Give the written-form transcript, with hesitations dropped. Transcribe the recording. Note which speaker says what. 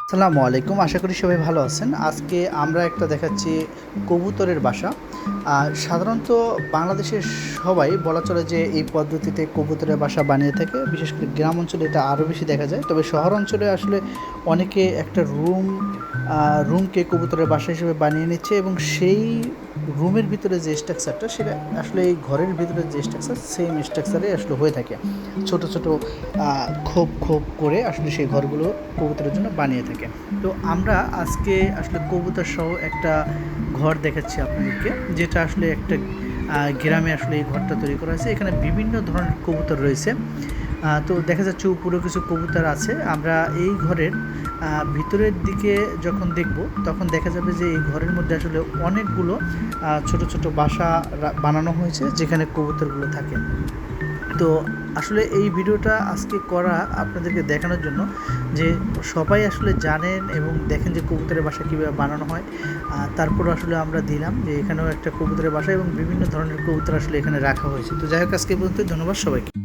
Speaker 1: আসসালামু আলাইকুম। আশা করি সবাই ভালো আছেন। আজকে আমরা একটা দেখাচ্ছি কবুতরের বাসা। সাধারণত বাংলাদেশের সবাই বলা চলে যে এই পদ্ধতিতে কবুতরের বাসা বানিয়ে থাকে। বিশেষ করে গ্রাম অঞ্চলে এটা আরও বেশি দেখা যায়। তবে শহর অঞ্চলে আসলে অনেকে একটা রুমকে কবুতরের বাসা হিসেবে বানিয়ে নিচ্ছে এবং সেই রুমের ভিতরে যে স্ট্রাকচারটা সেটা আসলে এই ঘরের ভিতরে যে স্ট্রাকচার সেম স্ট্রাকচারে আসলে হয়ে থাকে। ছোট, ছোট খোপ, খোপ করে আসলে সেই ঘরগুলো কবুতরের জন্য বানিয়ে থাকে। তো আমরা আজকে আসলে কবুতর সহ একটা ঘর দেখাচ্ছি আপনাদেরকে, যেটা আসলে একটা গ্রামে আসলে এই ঘরটা তৈরি করা হয়েছে। এখানে বিভিন্ন ধরনের কবুতর রয়েছে। তো দেখা যাচ্ছে উপরে কিছু কবুতর আছে। আমরা এই ঘরের ভিতরের দিকে যখন দেখব তখন দেখা যাবে যে এই ঘরের মধ্যে আসলে অনেকগুলো ছোট, ছোট বাসা বানানো হয়েছে যেখানে কবুতরগুলো থাকে। তো আসলে এই ভিডিওটা আজকে করা আপনাদেরকে দেখানোর জন্য যে সবাই আসলে জানেন এবং দেখেন যে কবুতরের বাসা কীভাবে বানানো হয়। তারপরও আসলে আমরা দিলাম যে এখানেও একটা কবুতরের বাসা এবং বিভিন্ন ধরনের কবুতর আসলে এখানে রাখা হয়েছে। তো যাই হোক, আজকে পর্যন্ত ধন্যবাদ সবাইকে।